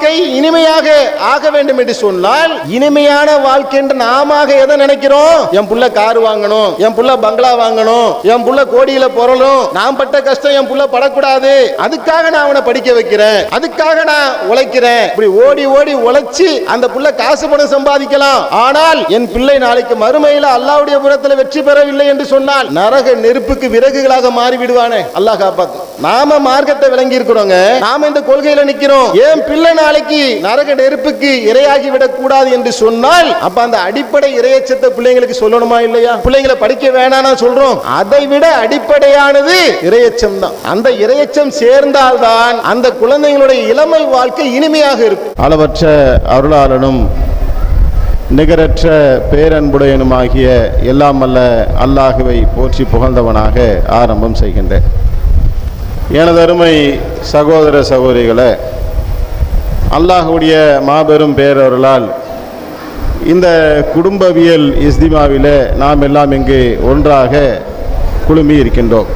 வாழ்க்கை இனிமையாக ஆக வேண்டும் என்று சொன்னால், இனிமையான வாழ்க்கை என்று நாம எதை நினைக்கிறோம்? என் புள்ள கார் வாங்கணும், என் புள்ள பங்களா வாங்கணும், என் புள்ள கோடியில பொருளும், நான் பட்ட கஷ்டம் என் புள்ள படக்கூடாது, அதுக்காக நான் அவனை படிக்க வைக்கிறேன், அதுக்காக நான் உழைக்கிறேன். இப்படி ஓடி ஓடி உழைச்சி அந்த புள்ள காசு பணம் சம்பாதிக்கலாம். ஆனால் என் பிள்ளை நாளைக்கு மறுமையில அல்லாஹ்வுடைய புறத்தில் வெற்றி பெறவில்லை என்று சொன்னால் நரக நெருப்புக்கு விறகுகளாக மாறி விடுவானே. அல்லாஹ் காப்பாத்து. நாம மார்க்கத்தை விளங்கி இருக்கிறோங்க, நாம இந்த கொள்கையில நிக்கிறோம். என் பிள்ளை நாளைக்கு நரக நெருப்புக்கு இரையாகி விடக் கூடாது என்று சொன்னால், அப்ப அந்த அடிப்படை இரையச்சத்தை பிள்ளைங்களுக்கு சொல்லணுமா இல்லையா? பிள்ளைங்களை படிக்க வேணாம்னு சொல்றோம், அதை விட அடிப்படையானது இரையச்சம் தான். அந்த இரையச்சம் சேர்ந்தால்தான் அந்த குழந்தைகளுடைய இளமை வாழ்க்கை இனிமையாக இருக்கும். அளவற்ற அருளாளனும் நிகரற்ற பேரன்புடையனுமாகிய எல்லாம் அல்ல அல்லாஹுவை போற்றி புகழ்ந்தவனாக ஆரம்பம் செய்கின்றேன். எனது அருமை சகோதர சகோதரிகளே, அல்லாஹுடைய மாபெரும் பேரருளால் இந்த குடும்பவியல் இஸ்திமாவிலே நாம் எல்லாம் இங்கு ஒன்றாக குழுமி இருக்கின்றோம்.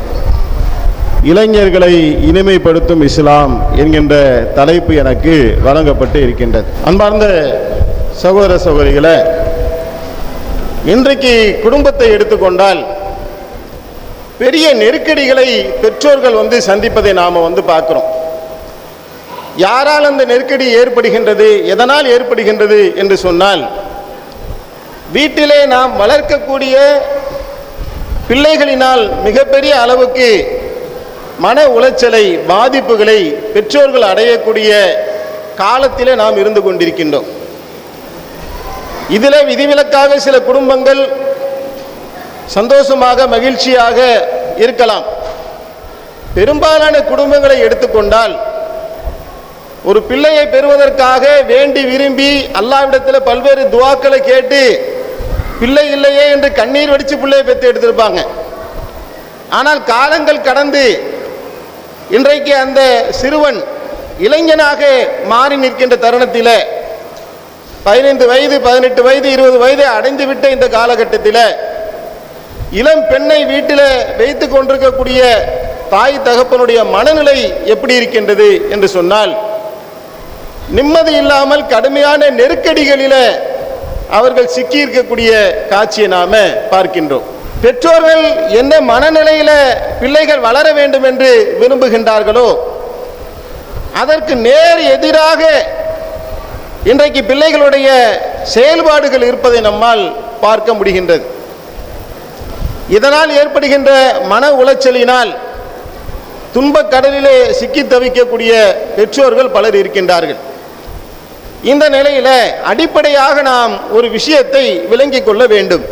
இளைஞர்களை இனிமைப்படுத்தும் இஸ்லாம் என்கின்ற தலைப்பு எனக்கு வழங்கப்பட்டு இருக்கின்றது. அன்பார்ந்த சகோதர சகோதரிகளே, இன்றைக்கு குடும்பத்தை எடுத்துக்கொண்டால் பெரிய நெருக்கடிகளை பெற்றோர்கள் சந்திப்பதை நாம் பார்க்கிறோம். யாரால் அந்த நெருக்கடி ஏற்படுகின்றது, எதனால் ஏற்படுகின்றது என்று சொன்னால், வீட்டிலே நாம் வளர்க்கக்கூடிய பிள்ளைகளினால் மிகப்பெரிய அளவுக்கு மன உளைச்சலை, பாதிப்புகளை பெற்றோர்கள் அடையக்கூடிய காலத்திலே நாம் இருந்து கொண்டிருக்கின்றோம். இதில் விதிவிலக்காக சில குடும்பங்கள் சந்தோஷமாக மகிழ்ச்சியாக இருக்கலாம். பெரும்பாலான குடும்பங்களை எடுத்துக்கொண்டால், ஒரு பிள்ளையை பெறுவதற்காக வேண்டி விரும்பி அல்லாஹ்விடத்தில் பல்வேறு துஆக்களை கேட்டு பிள்ளை இல்லையே என்று கண்ணீர் வடித்து பிள்ளையை பெற்று எடுத்திருப்பாங்க. ஆனால் காலங்கள் கடந்து இன்றைக்கு அந்த சிறுவன் இளைஞனாக மாறி நிற்கின்ற தருணத்தில் 15 வயது, 18 வயது, 20 வயதை அடைந்துவிட்ட இந்த காலகட்டத்தில் இளம் பெண்ணை வீட்டில் வைத்து கொண்டிருக்கக்கூடிய தாய் தகப்பனுடைய மனநிலை எப்படி இருக்கின்றது என்று சொன்னால், நிம்மதி இல்லாமல் கடுமையான நெருக்கடிகளில் அவர்கள் சிக்கி இருக்கக்கூடிய காட்சியை நாம பார்க்கின்றோம். பெற்றோர்கள் என்ன மனநிலையில் பிள்ளைகள் வளர வேண்டும் என்று விரும்புகின்றார்களோ அதற்கு நேர் எதிராக இன்றைக்கு பிள்ளைகளுடைய செயல்பாடுகள் இருப்பதை நம்மால் பார்க்க முடிகின்றது. இதனால் ஏற்படுகின்ற மன உளைச்சலினால் துன்பக் கடலிலே சிக்கி தவிக்கக்கூடிய பெற்றோர்கள் பலர் இருக்கின்றார்கள். இந்த நிலையில அடிப்படையாக நாம் ஒரு விஷயத்தை விளங்கிக் கொள்ள வேண்டும்.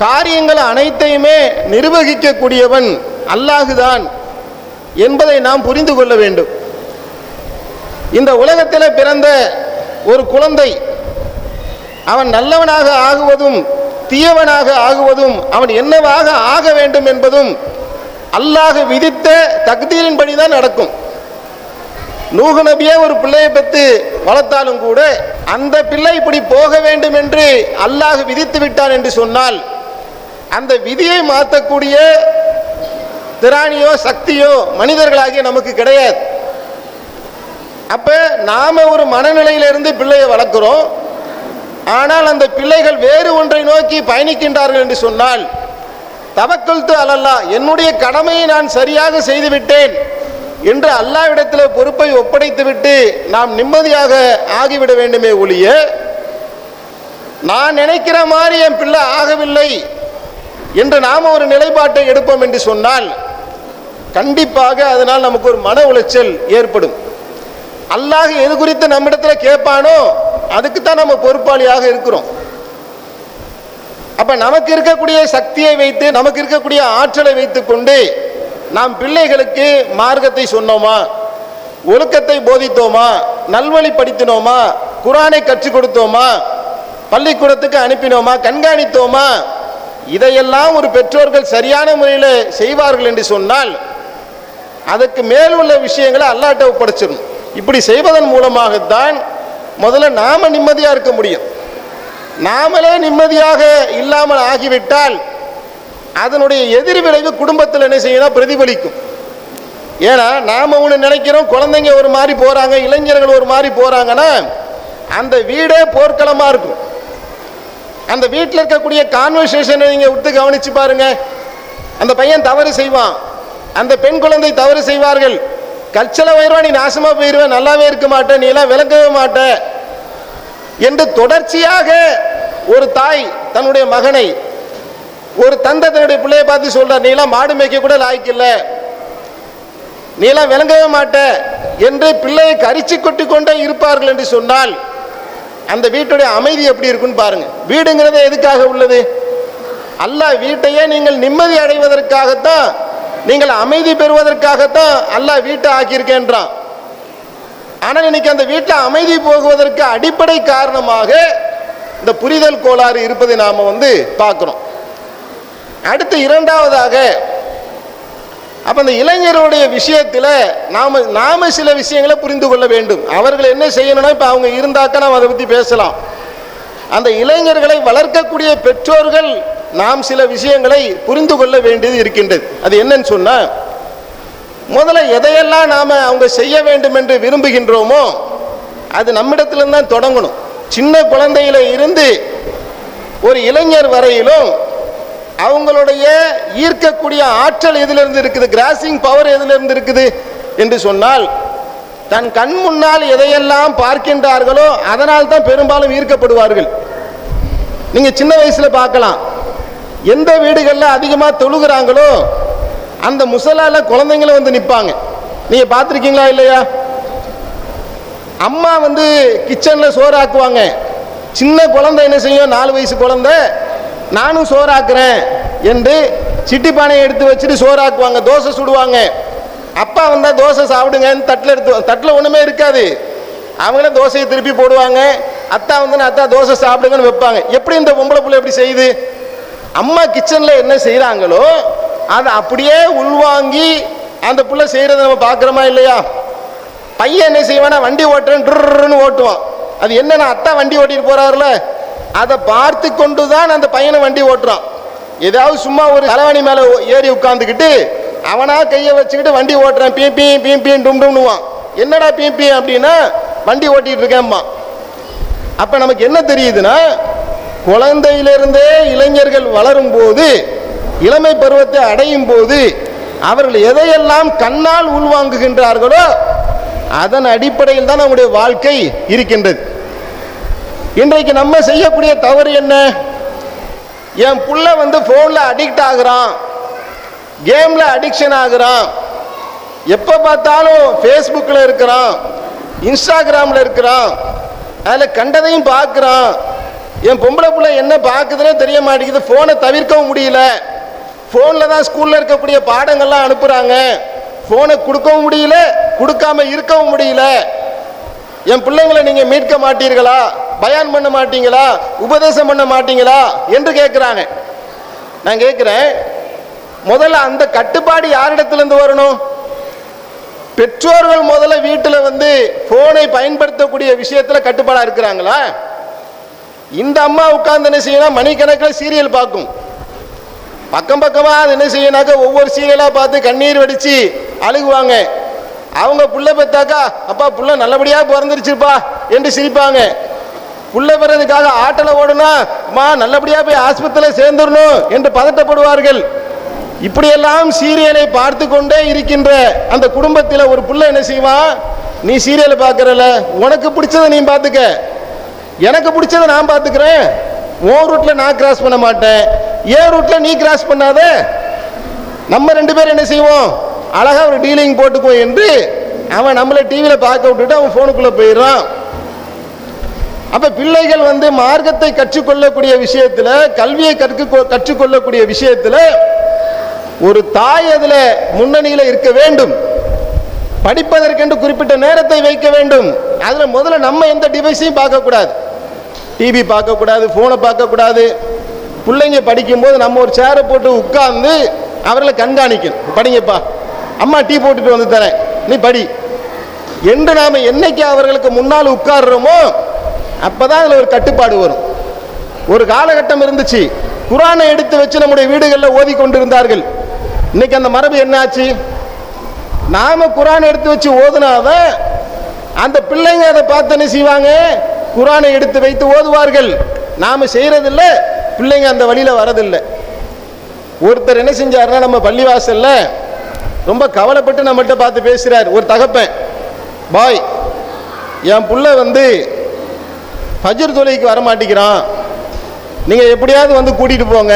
காரியங்கள் அனைத்தையுமே நிர்வகிக்கக்கூடியவன் அல்லாஹுதான் என்பதை நாம் புரிந்து கொள்ள வேண்டும். இந்த உலகத்தில் பிறந்த ஒரு குழந்தை அவன் நல்லவனாக ஆகுவதும் தீயவனாக ஆகுவதும் அவன் என்னவாக ஆக வேண்டும் என்பதும் அல்லாஹ் விதித்த தக்தீரின்படி தான் நடக்கும். நூஹ் நபியே ஒரு பிள்ளையை பெற்று வளர்த்தாலும் கூட அந்த பிள்ளை இப்படி போக வேண்டும் என்று அல்லாஹ் விதித்து விட்டான் என்று சொன்னால் அந்த விதியை மாற்றக்கூடிய திராணியோ சக்தியோ மனிதர்களாகிய நமக்கு கிடையாது. அப்ப நாம ஒரு மனநிலையிலிருந்து பிள்ளையை வளர்க்கிறோம். ஆனால் அந்த பிள்ளைகள் வேறு ஒன்றை நோக்கி பயணிக்கின்றார்கள் என்று சொன்னால், தவக்கல்து அலல்லாஹ், என்னுடைய கடமையை நான் சரியாக செய்துவிட்டேன் என்று அல்லாஹ்விடத்தில் பொறுப்பை ஒப்படைத்துவிட்டு நாம் நிம்மதியாக ஆகிவிட வேண்டுமே ஒழிய, நான் நினைக்கிற மாதிரி என் பிள்ளை ஆகவில்லை என்று நாம் ஒரு நிலைப்பாட்டை எடுப்போம் என்று சொன்னால் கண்டிப்பாக அதனால் நமக்கு ஒரு மன உளைச்சல் ஏற்படும். அல்லாஹ் எது குறித்து நம்மிடத்தில் கேட்பானோ அதுக்குத்தான் நம்ம பொறுப்பாளியாக இருக்கிறோம். அப்ப நமக்கு இருக்கக்கூடிய சக்தியை வைத்து, நமக்கு இருக்கக்கூடிய ஆற்றலை வைத்துக் கொண்டு நாம் பிள்ளைகளுக்கு மார்க்கத்தை சொன்னோமா, ஒழுக்கத்தை போதித்தோமா, நல்வழிப்படுத்தினோமா, குர்ஆனை கற்றுக் கொடுத்தோமா, பள்ளிக்கூடத்துக்கு அனுப்பினோமா, கண்காணித்தோமா, இதையெல்லாம் ஒரு பெற்றோர்கள் சரியான முறையில் செய்வார்கள் என்று சொன்னால் அதுக்கு மேல் உள்ள விஷயங்களை அல்லாஹ்ட்ட ஒப்படைச்சிடும். இப்படி செய்வதன் மூலமாகத்தான் முதல்ல நாம நிம்மதியாக இருக்க முடியும். நாமளே நிம்மதியாக இல்லாமல் ஆகிவிட்டால் அதனுடைய எதிர் விளைவு குடும்பத்தில் என்ன செய்யணும், பிரதிபலிக்கும். ஏன்னா நாம ஒன்று நினைக்கிறோம், குழந்தைங்க ஒரு மாதிரி போறாங்க, இளைஞர்கள் ஒரு மாதிரி போறாங்கன்னா அந்த வீடே போர்க்களமா இருக்கும். அந்த வீட்டில் இருக்கக்கூடிய கான்வர்சேஷனை நீங்க விட்டு கவனிச்சு பாருங்க. அந்த பையன் தவறு செய்வான், அந்த பெண் குழந்தை தவறு செய்வார்கள். கச்சல வயிறுவா, நீ நாசமா போயிருவேன், நல்லாவே இருக்க மாட்டேன், நீ எல்லாம் விளங்கவே மாட்ட என்று தொடர்ச்சியாக ஒரு தாய் தன்னுடைய மகனை, ஒரு தந்தை தன்னுடைய பிள்ளையை பார்த்து சொல்றார், நீ எல்லாம் மாடு மேய்க்க கூட லாய்க்கு இல்லை, நீ எல்லாம் விளங்கவே மாட்ட என்று பிள்ளையை கரிச்சு கொட்டி கொண்டே இருப்பார்கள் என்று சொன்னால் அந்த வீட்டுடைய அமைதி எப்படி இருக்குன்னு பாருங்க. வீடுங்கிறது எதுக்காக உள்ளது? அல்லாஹ் வீட்டையே நீங்கள் நிம்மதி அடைவதற்காகத்தான், நீங்கள் அமைதி பெறுவதற்காகத்தான் அல்லாஹ் வீட்டை ஆக்கியிருக்கின்றான். ஆனால் இன்னைக்கு அந்த வீட்டில் அமைதி போகுவதற்கு அடிப்படை காரணமாக இந்த புரிதல் கோளாறு இருப்பதை நாம பார்க்கிறோம். அடுத்து இரண்டாவதாக, அப்ப இந்த இளைஞருடைய விஷயத்தில் நாம சில விஷயங்களை புரிந்து கொள்ள வேண்டும். அவர்கள் என்ன செய்யணும்னா, இப்ப அவங்க இருந்தாக்க நாம் அதை பத்தி பேசலாம். அந்த இளைஞர்களை வளர்க்கக்கூடிய பெற்றோர்கள் நாம் சில விஷயங்களை புரிந்து கொள்ள வேண்டியது இருக்கின்றது. அது என்னன்னு சொன்னா, முதல்ல எதையெல்லாம் நாம அவங்க செய்ய வேண்டும் என்று விரும்புகின்றோமோ அது நம்மிடத்திலிருந்து தான் தொடங்கணும். சின்ன குழந்தையில இருந்து ஒரு இளைஞர் வரையிலும் அவங்களுடைய ஈர்க்கக்கூடிய ஆற்றல் எதிலிருந்து இருக்குது, கிராசிங் பவர் எதிலிருந்து இருக்குது என்று சொன்னால், தன் கண் முன்னால் எதையெல்லாம் பார்க்கின்றார்களோ அதனால் தான் பெரும்பாலும் ஈர்க்கப்படுவார்கள். நீங்க சின்ன வயசுல பார்க்கலாம், எந்த வீடுகளில் அதிகமாக தொழுகிறாங்களோ அந்த முசலால குழந்தைங்களும் நிற்பாங்க. நீங்க பார்த்துருக்கீங்களா இல்லையா? அம்மா கிச்சன்ல சோறாக்குவாங்க, சின்ன குழந்தை என்ன செய்யும், 4 வயசு குழந்தை, நானும் சோறாக்குறேன் என்று சிட்டி பானையை எடுத்து வச்சுட்டு சோறாக்குவாங்க, தோசை சுடுவாங்க. அப்பா வந்தா தோசை சாப்பிடுங்க, தட்டில் ஒண்ணுமே இருக்காது, அவங்களே தோசையை திருப்பி போடுவாங்க. அத்தா அத்தா தோசை சாப்பிடுங்கன்னு வைப்பாங்க. எப்படி இந்த பொம்பளை பிள்ளை எப்படி செய்யுது? அம்மா கிச்சன்ல என்ன செய்யறாங்களோ அதை அப்படியே உள்வாங்கி அந்த பிள்ளை செய்யறதை நம்ம பார்க்கிறோமா இல்லையா? பையன் என்ன செய்வானா, வண்டி ஓட்டுறேன்னு ஓட்டுவான். அது என்னன்னா, அத்தா வண்டி ஓட்டிட்டு போறாருல, அதை பார்த்து கொண்டுதான் அந்த பையனை வண்டி ஓட்டுறான். ஏதாவது சும்மா ஒரு தலைவணி மேல ஏறி உட்கார்ந்துக்கிட்டு அவனா கையை வச்சுக்கிட்டு வண்டி ஓட்டுறான், பீம் டும் டும்னுவான். என்னடா பீம் அப்படின்னா, வண்டி ஓட்டிட்டு இருக்கேன்மா. அப்ப நமக்கு என்ன தெரியுதுன்னா, குழந்தையிலிருந்தே இளைஞர்கள் வளரும் போது, இளமை பருவத்தை அடையும் போது அவர்கள் எதையெல்லாம் கண்ணால் உள்வாங்குகின்றார்களோ அதன் அடிப்படையில் தான் நம்முடைய வாழ்க்கை இருக்கின்றது. இன்றைக்கு நம்ம செய்யக்கூடிய தவறு என்ன? என் புள்ள போன்ல அடிக்ட் ஆகுறான், கேம்ல அடிக்ஷன் ஆகுறான், எப்ப பார்த்தாலும் ஃபேஸ்புக்கில் இருக்கிறான், இன்ஸ்டாகிராமில் இருக்கிறான், அதில் கண்டதையும் பார்க்குறான். என் பொம்பளை பிள்ளை என்ன பார்க்குதுன்னே தெரிய மாட்டேங்குது, ஃபோனை தவிர்க்கவும் முடியல, ஃபோனில் தான் ஸ்கூலில் இருக்கக்கூடிய பாடங்கள்லாம் அனுப்புகிறாங்க, ஃபோனை கொடுக்கவும் முடியல, கொடுக்காம இருக்கவும் முடியல. என் பிள்ளைங்களை நீங்கள் மீட்க மாட்டீர்களா, பயான் பண்ண மாட்டீங்களா, உபதேசம் பண்ண மாட்டீங்களா என்று கேட்குறாங்க. நான் கேட்குறேன், முதல்ல அந்த கட்டுப்பாடு யாரிடத்திலிருந்து வரணும்? பெற்றோர்கள் முதல்ல வீட்டில் போனை பயன்படுத்தக்கூடிய விஷயத்துல கட்டுப்பாடா இருக்கிறாங்களா? இந்த அம்மா உட்கார்ந்து என்ன செய்யணும், மணிக்கணக்கில் சீரியல் பார்க்கும், பக்கம் பக்கமா அது என்ன செய்யனாக்க ஒவ்வொரு சீரியலா பார்த்து கண்ணீர் வடிச்சு அழுகுவாங்க. அவங்க புள்ள பெத்தாக்கா, அப்பா புள்ள நல்லபடியா பிறந்துருச்சுப்பா என்று சிரிப்பாங்க. புள்ள பிறதுக்காக ஆட்டல ஓடுனா, அம்மா நல்லபடியா போய் ஆஸ்பத்திரியில் சேர்ந்துடணும் என்று பதட்டப்படுவார்கள். இப்படியெல்லாம் சீரியலை பார்த்து கொண்டே இருக்கின்ற அந்த குடும்பத்தில் ஒரு புள்ள என்ன செய்வான், நீ சீரியலை பார்க்கறல, உனக்கு பிடிச்சதை நீ பார்த்துக்க, எனக்கு பிடிச்சதை நான் பார்த்துக்கிறேன், உன் ரூட்ல நான் கிராஸ் பண்ண மாட்டேன், ஏன் ரூட்ல நீ கிராஸ் பண்ணாத, நம்ம 2 பேரும் என்ன செய்வோம், அழகா ஒரு டீலிங் போட்டுக்குவோம் என்று அவன் நம்மளை டிவியில பார்க்க விட்டுட்டு அவன் போனுக்குள்ள போயிடுறான். அப்ப பிள்ளைகள் மார்க்கத்தை கற்றுக்கொள்ளக்கூடிய விஷயத்துல, கல்வியை கற்றுக்கொள்ளக்கூடிய விஷயத்துல ஒரு தாய் அதுல முன்னணியில இருக்க வேண்டும். படிப்பதற்கென்று குறிப்பிட்ட நேரத்தை வைக்க வேண்டும். அதுல முதல்ல நம்ம எந்த டிவைஸையும் பார்க்கக்கூடாது, டிவி பார்க்கக்கூடாது, போனை பார்க்கக்கூடாது. பிள்ளைங்க படிக்கும் போது நம்ம ஒரு சேரை போட்டு உட்கார்ந்து அவர்களை கண்காணிக்கணும். படிங்கப்பா, அம்மா டீ போட்டுட்டு வந்து தரேன், நீ படி என்று நாம என்னைக்கு அவர்களுக்கு முன்னால் உட்கார்றோமோ அப்பதான் அதுல ஒரு கட்டுப்பாடு வரும். ஒரு காலகட்டம் இருந்துச்சு, குர்ஆனை எடுத்து வச்சு நம்முடைய வீடுகளில் ஓதி கொண்டிருந்தார்கள். இன்னைக்கு அந்த மரபு என்ன ஆச்சு? நாம குரான் எடுத்து வச்சு ஓதுனாதான் அந்த பிள்ளைங்க அதை பார்த்து என்ன செய்வாங்க, குரானை எடுத்து வைத்து ஓதுவார்கள். நாம செய்யறதில்ல, பிள்ளைங்க அந்த வழியில வரதில்லை. ஒருத்தர் என்ன செஞ்சாருன்னா, நம்ம பள்ளிவாசல்ல ரொம்ப கவலைப்பட்டு நம்மகிட்ட பார்த்து பேசுறார். ஒரு தகப்பன், பாய் என் புள்ள ஃபஜ்ர் தொழுகைக்கு வர மாட்டேங்கிறான், நீங்க எப்படியாவது கூட்டிட்டு போங்க.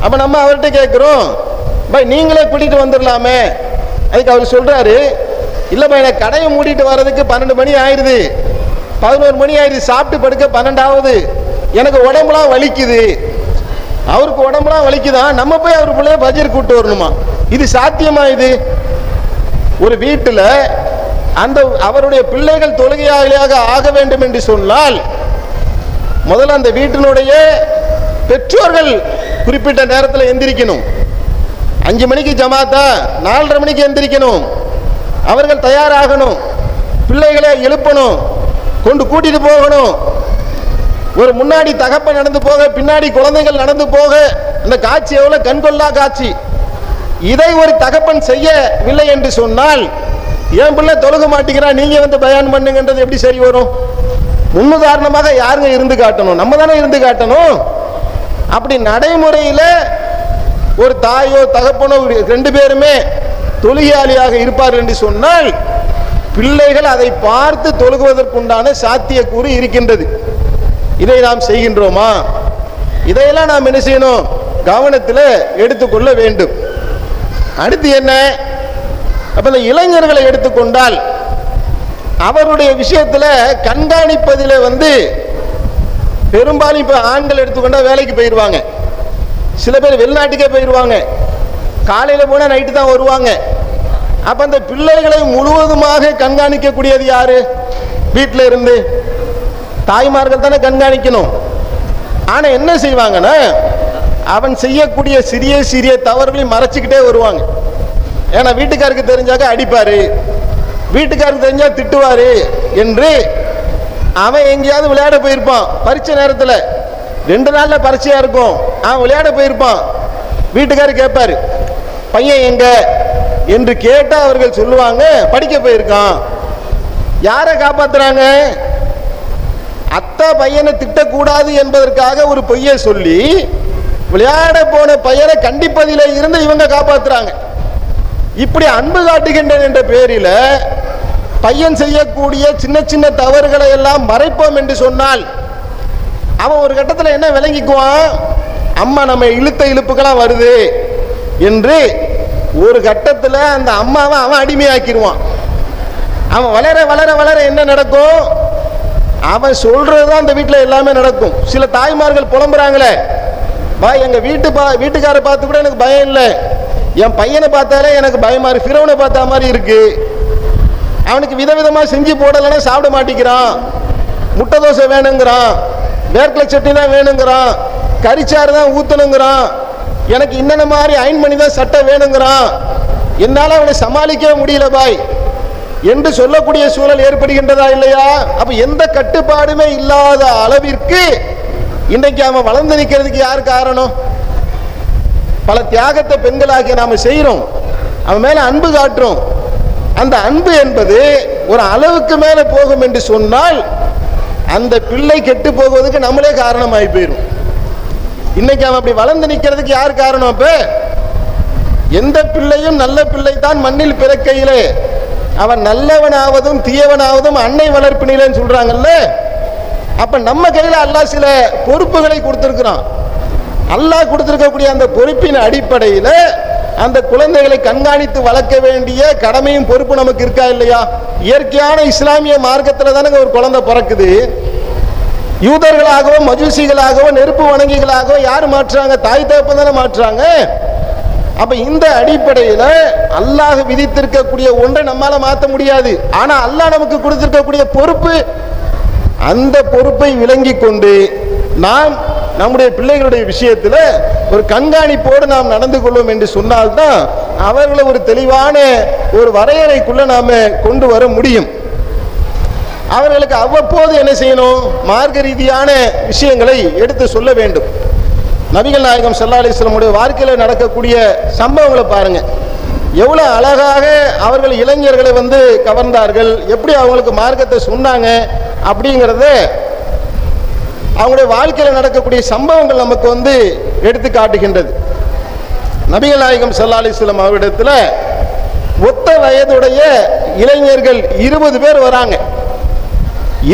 அப்ப நம்ம அவர்கிட்ட கேட்கிறோம், பாய் நீங்களே கூட்டிட்டு வந்துடலாமே. அதுக்கு அவர் சொல்றாரு, இல்லப்பா எனக்கு கடையை மூடிட்டு வர்றதுக்கு 12 மணி ஆயிடுது, 11 மணி ஆயிடுது, சாப்பிட்டு படுக்க 12 ஆகுது, எனக்கு உடம்புலாம் வலிக்குது. அவருக்கு உடம்புலாம் வலிக்குதான், நம்ம போய் அவர் பிள்ளைய ஃபஜ்ர் கூட்டு வரணுமா? இது சாத்தியமா? இது ஒரு வீட்டுல அந்த அவருடைய பிள்ளைகள் தொழுகையாளியாக ஆக வேண்டும் என்று சொன்னால் முதல்ல அந்த வீட்டினுடைய பெற்றோர்கள் குறிப்பிட்ட நேரத்தில் எந்திரிக்கணும். 5 மணிக்கு ஜமாத்தா, 4:30 மணிக்கு எந்திரிக்கணும். அவர்கள் தயாராகணும், பிள்ளைகளை எழுப்பணும், கொண்டு கூட்டிட்டு போகணும். ஒரு முன்னாடி தகப்பன் நடந்து போக, பின்னாடி குழந்தைகள் நடந்து போக, அந்த காட்சி எவ்வளவு கண்கொள்ளா காட்சி. இதை ஒரு தகப்பன் செய்யவில்லை என்று சொன்னால், என் பிள்ளை தொழுக மாட்டேங்கிறான், நீங்க பயான் பண்ணுங்கன்றது எப்படி சரி வரும்? முன்னுதாரணமாக யாருங்க இருந்து காட்டணும்? நம்ம தானே இருந்து காட்டணும். அப்படி நடைமுறையில ஒரு தாயோ தகப்பனோ 2 பேருமே தொழுகையாளியாக இருப்பார்கள் என்று சொன்னால், பிள்ளைகள் அதை பார்த்து தொழுகுவதற்குண்டான சாத்தியக்கூறு இருக்கின்றது. இதை நாம் செய்கின்றோமா? இதையெல்லாம் நாம் என்ன செய்யணும்? கவனத்தில் எடுத்துக்கொள்ள வேண்டும். அடுத்து என்ன? அப்ப இந்த இளைஞர்களை எடுத்துக்கொண்டால் அவருடைய விஷயத்துல கண்காணிப்பதில் பெரும்பாலும் இப்ப ஆண்கள் எடுத்துக்கொண்டா வேலைக்கு போயிடுவாங்க, சில பேர் வெளிநாட்டுக்கே போயிடுவாங்க, காலையில போனா நைட்டு தான் வருவாங்க. அப்ப அந்த பிள்ளைகளை முழுவதுமாக கண்காணிக்கக்கூடியது யாரு? வீட்டில இருந்து தாய்மார்கள் தானே கண்காணிக்கணும். ஆனா என்ன செய்வாங்கன்னா, அவன் செய்யக்கூடிய சிறிய சிறிய தவறுகளை மறைச்சுக்கிட்டே வருவாங்க. ஏன்னா வீட்டுக்காருக்கு தெரிஞ்சாக்க அடிப்பாரு, வீட்டுக்காருக்கு தெரிஞ்சா திட்டுவாரு என்று அவன் எங்கேயாவது விளையாட போயிருப்பான். பரீட்சை நேரத்தில் 2 நாள்ல பரீட்சையா இருக்கும், அவன் விளையாட போயிருப்பான். வீட்டுக்காரர் கேட்பாரு, பையன் எங்க என்று கேட்டா அவர்கள் சொல்லுவாங்க, படிக்க போயிருக்கான். யாரை காப்பாத்துறாங்க? அத்தா பையனை திட்டக்கூடாது என்பதற்காக ஒரு பொய்யை சொல்லி விளையாட போன பையனை கண்டிப்பதிலே இருந்து இவங்க காப்பாத்துறாங்க. இப்படி அன்பு காட்டுகின்றன என்ற பேரில பையன் செய்யக்கூடிய சின்ன சின்ன தவறுகளை எல்லாம் மறைப்போம் என்று சொன்னால் அவன் ஒரு கட்டத்தில் என்ன விளங்கிக்குவான்? அம்மா நம்ம இழுத்த இழுப்புக்கெல்லாம் வருது என்று ஒரு கட்டத்தில் அந்த அம்மாவை அவன் அடிமையாக்கிடுவான். அவன் வளர வளர வளர என்ன நடக்கும்? அவன் சொல்றதுதான் அந்த வீட்டில் எல்லாமே நடக்கும். சில தாய்மார்கள் புலம்புறாங்களே, பாய் எங்க வீட்டுக்கார பார்த்து கூட எனக்கு பயம் இல்லை, என் பையனை பார்த்தாலே எனக்கு பயமா இருக்கு, ஃபிரௌனை பார்த்தா மாதிரி இருக்கு, அவனுக்கு விதவிதமா செஞ்சு போடலைன்னா சாப்பிட மாட்டேங்கிறான், முட்டை தோசை வேணுங்கிறான், வேர்க்கலை சட்னி தான் வேணுங்கிறான், கறிச்சாறு தான் ஊத்தணுங்கிறான், எனக்கு இன்னென்ன மாதிரி அயன் பண்ணி தான் சட்டை வேணுங்கிறான், என்னால அவனை சமாளிக்கவே முடியல பாய் என்று சொல்லக்கூடிய சூழல் ஏற்படுகின்றதா இல்லையா? அப்ப எந்த கட்டுப்பாடுமே இல்லாத அளவிற்கு இன்றைக்கு அவன் வளர்ந்து நிற்கிறதுக்கு யார் காரணம்? பல தியாகத்தை பெண்களாகிய நாம செய்யறோம், அவன் மேல அன்பு காட்டுறோம். அந்த அன்பு என்பது ஒரு அளவுக்கு மேல போகும் என்று சொன்னால் அந்த பிள்ளை கெட்டு போகுவதற்கு நம்மளே காரணமாகி போயிடும். இன்னைக்கு அவன் அப்படி வளர்ந்து நிற்கிறதுக்கு யார் காரணம்? அப்ப எந்த பிள்ளையும் நல்ல பிள்ளை தான் மண்ணில் பிறக்கையிலே அவன் நல்லவனாவதும் தீயவனாவதும் அன்னை வளர்ப்பினிலேன்னு சொல்றாங்கல்ல. அப்ப நம்ம கையில அல்லாஹ் சில பொறுப்புகளை கொடுத்திருக்கிறான். அல்லாஹ் கொடுத்திருக்கக்கூடிய அந்த பொறுப்பின் அடிப்படையில அந்த குழந்தைகளை கண்காணித்து வளர்க்க வேண்டிய கடமையும் பொறுப்பு நமக்கு இருக்கா இல்லையா? இயற்கையான இஸ்லாமிய மார்க்கத்துல தானே ஒரு குழந்தை பிறக்குது. யூதர்களாகவோ மஜூசிகளாகவோ நெருப்பு வணங்கிகளாகவோ யார் மாற்றுறாங்க? தாய் தகப்பன் தானே மாற்றுறாங்க. அப்ப இந்த அடிப்படையில அல்லாஹ் விதித்திருக்கக்கூடிய ஒன்றை நம்மால மாற்ற முடியாது. ஆனா அல்லாஹ் நமக்கு கொடுத்திருக்கக்கூடிய பொறுப்பு, அந்த பொறுப்பை விளங்கி கொண்டு நாம் நம்முடைய பிள்ளைகளுடைய விஷயத்துல ஒரு கண்காணிப்போடு நாம் நடந்து கொள்வோம் என்று சொன்னால்தான் அவர்களை ஒரு தெளிவான ஒரு வரையறைக்குள்ள நாம கொண்டு வர முடியும். அவர்களுக்கு அவ்வப்போது என்ன செய்யணும்? மார்க்க ரீதியான விஷயங்களை எடுத்து சொல்ல வேண்டும். நபிகள் நாயகம் ஸல்லல்லாஹு அலைஹி வஸல்லம் உடைய வாழ்க்கையில் நடக்கக்கூடிய சம்பவங்களை பாருங்க. எவ்வளவு அழகாக அவர்கள் இளைஞர்களை கவர்ந்தார்கள், எப்படி அவங்களுக்கு மார்க்கத்தை சொன்னாங்க அப்படிங்கிறத அவங்களுடைய வாழ்க்கையில் நடக்கக்கூடிய சம்பவங்கள் நமக்கு எடுத்து காட்டுகின்றது. நபிகள் நாயகம் ஸல்லல்லாஹு அலைஹி வஸல்லம் அவரிடத்தில் ஒத்த வயதுடைய இளைஞர்கள் 20 பேர் வராங்க.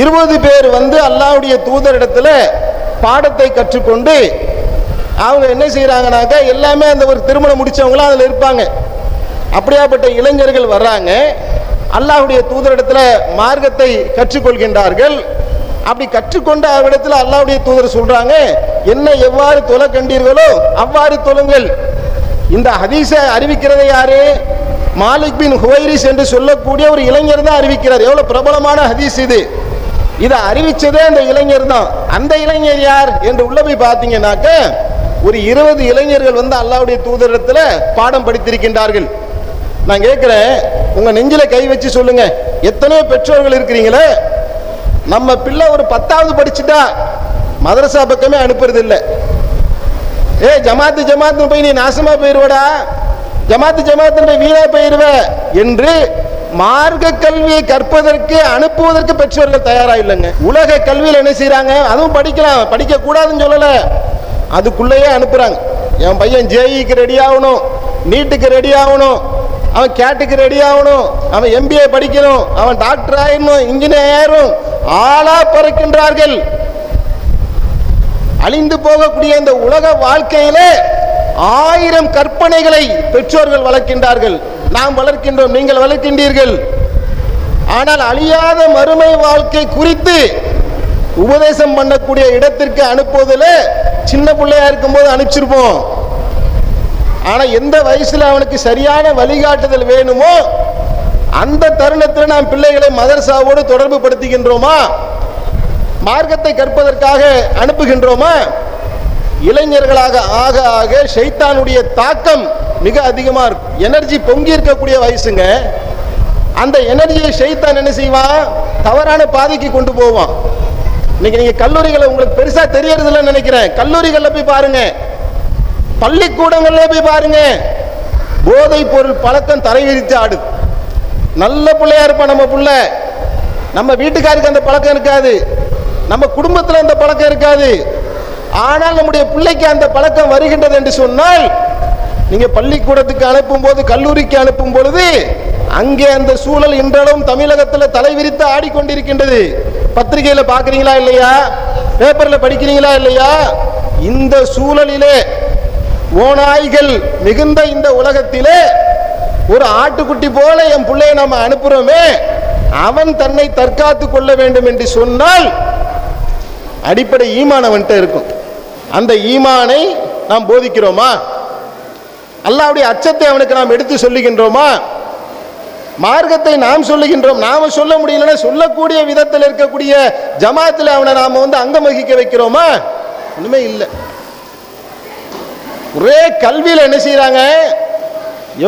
20 பேர் அல்லாஹ்வுடைய தூதரிடத்தில் பாடத்தை கற்றுக்கொண்டு அவங்க என்ன செய்யறாங்கனாக்கா, எல்லாமே அந்த ஒரு திருமணம் முடிச்சவங்களும் அதில் இருப்பாங்க. அப்படியாப்பட்ட இளைஞர்கள் வர்றாங்க, அல்லாஹ்வுடைய தூதரிடத்தில் மார்க்கத்தை கற்றுக்கொள்கின்றார்கள். அப்படி கற்றுக்கொண்ட அவரிடத்தில் அல்லாஹ்வுடைய தூதர் சொல்றாங்க, என்ன எவ்வாறு தொழ கண்டீர்களோ அவ்வாறு தொழுங்கள். இந்த ஹதீஸை அறிவிக்கிறதை யாரு? மாலிக் பின் ஹுவைரிஸ் என்று சொல்லக்கூடிய ஒரு இளைஞர் தான் அறிவிக்கிறார். எவ்வளவு பிரபலமான ஹதீஸ் இது! இதை அறிவிச்சதே அந்த இளைஞர் தான். அந்த இளைஞர் யார் என்று உள்ள போய் பார்த்தீங்கன்னாக்க, ஒரு 20 இளைஞர்கள் அல்லாஹ்வுடைய தூதரிடத்தில் பாடம் படித்திருக்கின்றார்கள். நான் கேட்கிறேன், உங்க நெஞ்சில கை வச்சு சொல்லுங்க, எத்தனையோ பெற்றோர்கள் இருக்கிறீங்களே, நம்ம பிள்ளை ஒரு 10வது படிச்சுட்டா மதரசா பக்கமே அனுப்புறது இல்லை. ஜமாத்து ஜமாத்து போய் நீ நாசமா போயிருவடா, ஜமாத்து ஜமாத்து வீணா போயிருவ என்று மார்க்க கல்வியை கற்பதற்கு அனுப்புவதற்கு பெற்றோர்கள் தயாரா இல்லைங்க. உலக கல்வியில் என்ன செய்யறாங்க, அதுவும் படிக்கலாம், படிக்க கூடாதுன்னு சொல்லல, அதுக்குள்ளேயே அனுப்புறாங்க. என் பையன் ஜேஇக்கு ரெடி ஆகணும், நீட்டுக்கு ரெடி ஆகணும், அவன் கேட்டுக்கு ரெடி ஆகணும், அவன் MBA படிக்கணும், அவன் டாக்டர் ஆயிடணும், இன்ஜினியர் ஆயிரும், ஆளா பறக்கின்றார்கள். அழிந்து போகக்கூடிய இந்த உலக வாழ்க்கையில 1000 கற்பனைகளை பெற்றோர்கள் வளர்க்கின்றார்கள். நாம் வளர்க்கின்றோம், நீங்கள் வளர்க்கின்றீர்கள். ஆனால் அழியாத மறுமை வாழ்க்கை குறித்து உபதேசம் பண்ணக்கூடிய இடத்திற்கு அனுப்புவதில் சின்ன பிள்ளையா இருக்கும்போது அனுப்பிச்சிருப்போம். ஆனா எந்த வயசுல அவனுக்கு சரியான வழிகாட்டுதல் வேணுமோ அந்த தருணத்தில் நாம் பிள்ளைகளை மதரசாவோடு தொடர்பு படுத்துகின்றோமா? மார்க்கத்தை கற்பதற்காக அனுப்புகின்றோமா? இளைஞர்களாக ஆக ஆக ஷைத்தானுடைய தாக்கம் மிக அதிகமா இருக்கும். எனர்ஜி பொங்கி இருக்கக்கூடிய வயசுங்க. அந்த எனர்ஜியை ஷைத்தான் என்ன செய்வான்? தவறான பாதைக்கு கொண்டு போவான். இன்னைக்கு நீங்க கல்லூரிகளை உங்களுக்கு பெருசா தெரியறதுல நினைக்கிறேன். கல்லூரிகள்ல போய் பாருங்க, பள்ளிக்கூடங்கள்ல போய் பாருங்க, போதை பொருள் பழக்கம் தரை விரித்து ஆடுது. நல்ல பிள்ளையா இருப்பான் நம்ம புள்ள, நம்ம வீட்டுக்காருக்கு அந்த பழக்கம் இருக்காது, நம்ம குடும்பத்தில் அந்த பழக்கம் இருக்காது. ஆனால் நம்முடைய பிள்ளைக்கு அந்த பழக்கம் வருகின்றது என்று சொன்னால், நீங்க பள்ளிக்கூடத்துக்கு அனுப்பும் போது, கல்லூரிக்கு அனுப்பும் பொழுது அங்கே அந்த சூழல் இன்றளவும் தமிழகத்தில் தலைவிரித்து ஆடிக்கொண்டிருக்கின்றது. பத்திரிகையில பாக்குறீங்களா இல்லையா? பேப்பர்ல படிக்கிறீங்களா இல்லையா? இந்த சூழலிலே ஓநாய்கள் மிகுந்த இந்த உலகத்திலே ஒரு ஆட்டுக்குட்டி போல என் பிள்ளையை நம்ம அனுப்புறோமே, அவன் தன்னை தற்காத்து கொள்ள வேண்டும் என்று சொன்னால் அடிப்படை ஈமான் அவன்கிட்ட இருக்கும். அந்த ஈமானை நாம் போதிக்கிறோமா? அல்லாஹ்வுடைய அச்சத்தை அவனுக்கு நாம் எடுத்து சொல்லுகின்றோமா? மார்க்கத்தை நாம் சொல்லுகின்றோம். நாம சொல்ல முடியலன்னா சொல்லக்கூடிய விதத்தில் இருக்கக்கூடிய ஜமாத்தில் அவனை நாம அங்கம் வகிக்க வைக்கிறோமா? ஒண்ணுமே இல்லை. ஒரே கல்வியில் என்ன செய்யறாங்க,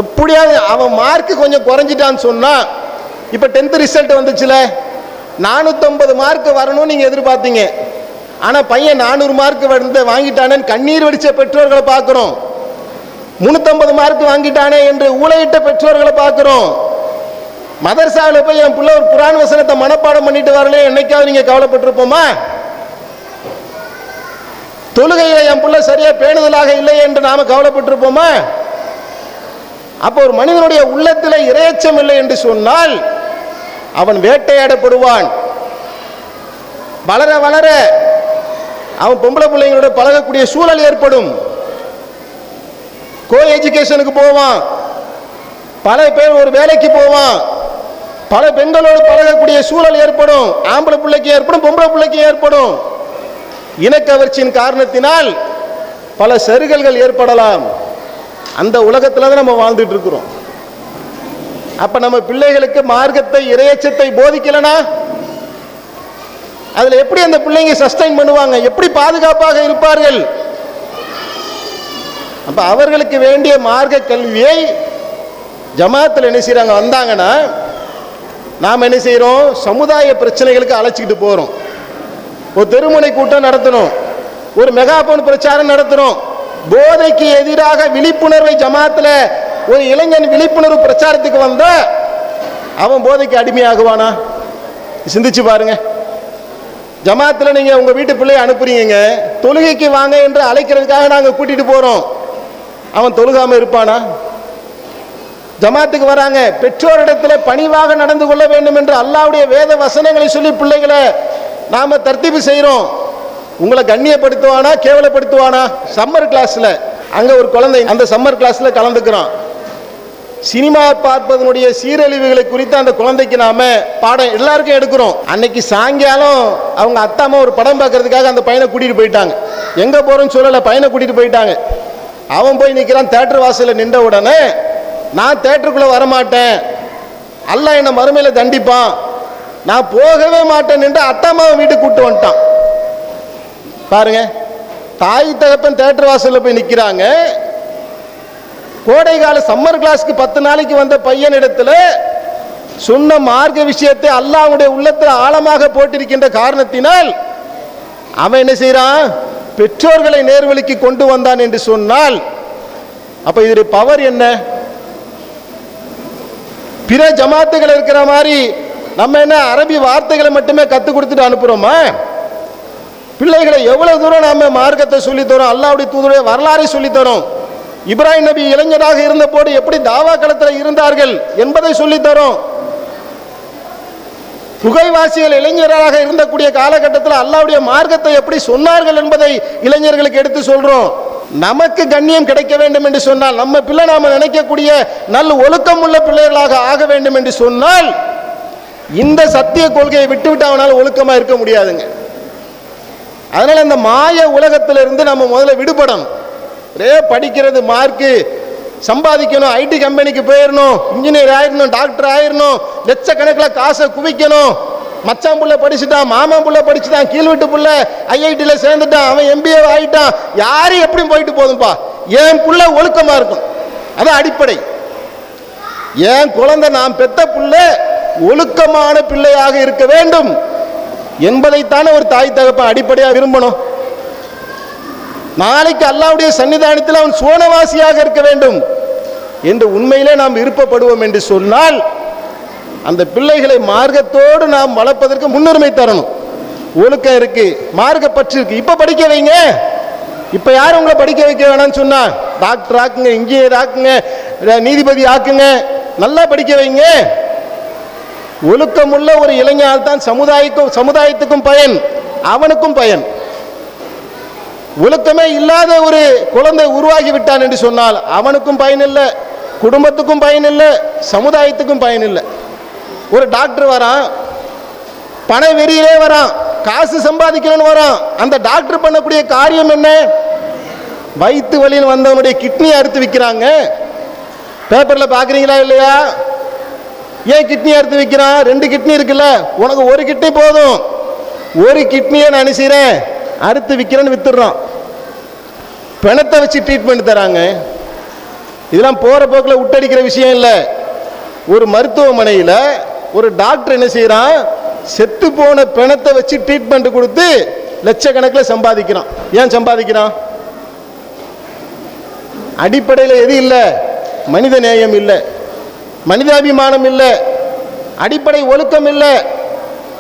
எப்படியாவது அவன் மார்க் கொஞ்சம் குறைஞ்சிட்டான்னு சொன்னா, இப்ப 10th ரிசல்ட் வந்துச்சுல, 450 மார்க் வரணும்னு நீங்க எதிர்பார்த்தீங்க. ஆனா பையன் 400 மார்க் வாங்கிட்டானே கண்ணீர் வடிச்ச பெற்றோர்களை பார்க்கிறோம். 350 மார்க் வாங்கிட்டானே என்று ஊழையிட்ட பெற்றோர்களை பார்க்கிறோம். மதரசாவில் போய் என் பிள்ளை ஒரு குர்ஆன் வசனத்தை மனப்பாடம் பண்ணிட்டு வரல, என்னைக்காவது நீங்க கவலைப்பட்டிருப்போமா? தொழுகையில என் பிள்ளை சரியா பேணுதலாக இல்லை என்று நாம கவலைப்பட்டிருப்போமா? அப்போ ஒரு மனிதனுடைய உள்ளத்தில் இரையச்சம் இல்லை என்று சொன்னால் அவன் வேட்டையாடப்படுவான். வளர வளர அவன் பொம்பளை பிள்ளைங்களோட பழகக்கூடிய சூழல் ஏற்படும். கோ எஜுகேஷனுக்கு போவான், பல பேர் ஒரு வேலைக்கு போவான், பல பெண்களோடு பழகக்கூடிய சூழல் ஏற்படும். ஆம்பளை பிள்ளைக்கு ஏற்படும், பொம்பளை பிள்ளைக்கு ஏற்படும். இனக்கவர்ச்சியின் காரணத்தினால் பல சருகல்கள் ஏற்படலாம். அந்த உலகத்துல தான் நம்ம வாழ்ந்துட்டு இருக்கிறோம். அப்ப நம்ம பிள்ளைகளுக்கு மார்க்கத்தை இறையச்சத்தை போதிக்கலனா அதுல எப்படி அந்த பிள்ளைங்க சஸ்டைன் பண்ணுவாங்க? எப்படி பாதுகாப்பாக இருப்பார்கள்? அப்ப அவர்களுக்கு வேண்டிய மார்க்க கல்வியை ஜமாத்தில் என்ன செய்யறாங்க, வந்தாங்கன்னா நாம் என்ன செய்யறோம், சமுதாய பிரச்சனைகளுக்கு அழைச்சிக்கிட்டு போறோம். ஒரு தெருமுனை கூட்டம் நடத்தணும், ஒரு மெகாபோன் பிரச்சாரம் நடத்தணும், போதைக்கு எதிராக விழிப்புணர்வை ஜமாத்தில் ஒரு இளைஞன் விழிப்புணர்வு பிரச்சாரத்துக்கு வந்தா அவன் போதைக்கு அடிமையாகுவானா? சிந்திச்சு பாருங்க. ஜமாத்தில் நீங்க உங்க வீட்டு பிள்ளையை அனுப்புறீங்க, தொழுகைக்கு வாங்க என்று அழைக்கிறதுக்காக நாங்க கூட்டிட்டு போறோம், அவன் தொழுகாம இருப்பானா? ஜமாத்துக்கு வராங்க, பெற்றோரிடத்துல பணிவாக நடந்து கொள்ள வேண்டும் என்று அல்லாஹ்வுடைய வேத வசனங்களை சொல்லி பிள்ளைகளை நாம தர்த்தீபு செய்யறோம், உங்களை கண்ணியப்படுத்துவானா கேவலப்படுத்துவானா? சம்மர் கிளாஸ்ல அங்க ஒரு குழந்தை அந்த சம்மர் கிளாஸ்ல கலந்துக்கிறான். சினிமா பார்ப்பதனுடைய சீரழிவுகளை குறித்து அந்த குழந்தைக்கு நாம பாடம் எல்லாருக்கும் எடுக்கிறோம். அன்னைக்கு சாயங்காலம் அவங்க அத்தாமா ஒரு படம் பார்க்கறதுக்காக அந்த பையனை கூட்டிட்டு போயிட்டாங்க. எங்க போறோம்னு சொல்லல, பையனை கூட்டிட்டு போயிட்டாங்க. அவன் போய் நிற்கிறான் தியேட்டர் வாசல்ல. நின்ற உடனே நான் தியேட்டருக்குள்ள வரமாட்டேன், அல்லாஹ் என்ன மறுமையில தண்டிப்பான், நான் போகவே மாட்டேன் என்று அத்தாமாவை வீட்டுக்கு கூட்டு வந்துட்டான். பாருங்க, தாய் தகப்பன் தியேட்டர் வாசல்ல போய் நிற்கிறாங்க. கோடை கால சம்மர் கிளாஸ்க்கு 10 நாளைக்கு வந்த பையனிடத்துல சொன்ன மார்க்க விஷயத்தை அல்லாஹ்வுடைய உள்ளத்தில் ஆழமாக போட்டிருக்கின்ற காரணத்தினால் அவன் என்ன செய்யறான்? பெற்றோர்களை நேர்வழிக்கு கொண்டு வந்தான் என்று சொன்னால் அப்ப இதோட பவர் என்ன? பிற ஜமாத்துகள் இருக்கிற மாதிரி நம்ம என்ன அரபி வார்த்தைகளை மட்டுமே கற்றுக் கொடுத்துட்டு அனுப்புறோமா? பிள்ளைகளை எவ்வளவு தூரம் நாம மார்க்கத்தை சொல்லி தரோம், அல்லாஹ்வுடைய தூதருடைய வரலாறை சொல்லி தரோம். இப்ராஹிம் நபி இளைஞராக இருந்த போது எப்படி தாவா களத்தில் இருந்தார்கள் என்பதை சொல்லி தரோம். புகைவாசிகள் இளைஞராக இருந்தக்கூடிய காலகட்டத்தில் அல்லாஹ்வுடைய மார்க்கத்தை எப்படி சொன்னார்கள் என்பதை இளைஞர்களுக்கு எடுத்து சொல்றோம். நமக்கு கண்ணியம் கிடைக்க வேண்டும் என்று சொன்னால், நம்ம பிள்ளை நாம நினைக்கக்கூடிய நல்ல ஒழுக்கம் உள்ள பிள்ளைகளாக ஆக வேண்டும் என்று சொன்னால் இந்த சத்திய கொள்கையை விட்டுவிட்டு அவனால் ஒழுக்கமா இருக்க முடியாதுங்க. அதனால இந்த மாய உலகத்திலிருந்து நம்ம முதல்ல விடுபடணும். ஒரே படிக்கிறது, மார்க்கு சம்பாதிக்கணும், ஐடி கம்பெனிக்கு போயிடணும், இன்ஜினியர் ஆயிடணும், டாக்டர் ஆயிடணும், லட்சக்கணக்கில் காசை குவிக்கணும். மச்சான் புள்ள படிச்சுட்டான், மாமன் புள்ள படிச்சுட்டான், கீழ் வீட்டு புள்ள ஐஐடியில் சேர்ந்துட்டான், அவன் எம்பிஏ ஆயிட்டான், யாரும் எப்படியும் போயிட்டு போதும்பா, என் புள்ள ஒழுக்கமா இருக்கும். அதான் அடிப்படை. என் குழந்தை நான் பெத்த புள்ள ஒழுக்கமான பிள்ளையாக இருக்க வேண்டும் என்பதைத்தானே ஒரு தாய் தகப்பன் அடிப்படையாக விரும்பணும். நாளைக்கு அல்லாஹ்வுடைய சன்னிதானத்தில் அவன் சோனவாசியாக இருக்க வேண்டும் என்று உண்மையிலே நாம் விருப்பப்படுவோம் என்று சொன்னால் அந்த பிள்ளைகளை மார்க்கத்தோடு நாம் வளர்ப்பதற்கு முன்னுரிமை தரணும். ஒழுக்கம் இருக்கு, மார்க்க பற்று இருக்கு. இப்ப படிக்க வைங்க. இப்ப யாரும் உங்களை படிக்க வைக்க வேணாம்னு சொன்னா, டாக்டர் ஆக்குங்க, இன்ஜினியர் ஆக்குங்க, நீதிபதி ஆக்குங்க, நல்லா படிக்க வைங்க. ஒழுக்கமுள்ள ஒரு இளைஞனால் தான் சமுதாயத்துக்கும் பயன், அவனுக்கும் பயன். ஒழுக்கமே இல்லாத ஒரு குழந்தை உருவாகி விட்டான் என்று சொன்னால் அவனுக்கும் பயன் இல்லை, குடும்பத்துக்கும் பயன் இல்லை, சமுதாயத்துக்கும் பயன் இல்லை. ஒரு டாக்டர் வரான், பண வெறியிலே வரான், காசு சம்பாதிக்கணும்னு வரான். அந்த டாக்டர் பண்ணக்கூடிய காரியம் என்ன? வயிற்று வலியில் வந்தவனுடைய கிட்னியை அறுத்து விற்கிறாங்க. பேப்பர்ல பாக்குறீங்களா இல்லையா? ஏன் கிட்னி அறுத்து விற்கிறான்? 2 கிட்னி இருக்குல்ல, உனக்கு ஒரு கிட்னி போதும், ஒரு கிட்னியை நான் நினைக்கிறேன் அறுத்து விற்கிறேன்னு வித்துடுறான். பிணத்தை வச்சு ட்ரீட்மெண்ட் தராங்க. இதெல்லாம் போற போக்கில் விட்டடிக்கிற விஷயம் இல்லை. ஒரு மருத்துவமனையில் ஒரு டாக்டர் என்ன செய்யறான்? செத்து போன பிணத்தை வச்சு ட்ரீட்மெண்ட் கொடுத்து லட்சக்கணக்கில் சம்பாதிக்கிறான். ஏன் சம்பாதிக்கிறான்? அடிப்படையில் எது இல்லை? மனித நேயம் இல்லை, மனிதாபிமானம் இல்லை, அடிப்படை ஒழுக்கம் இல்லை.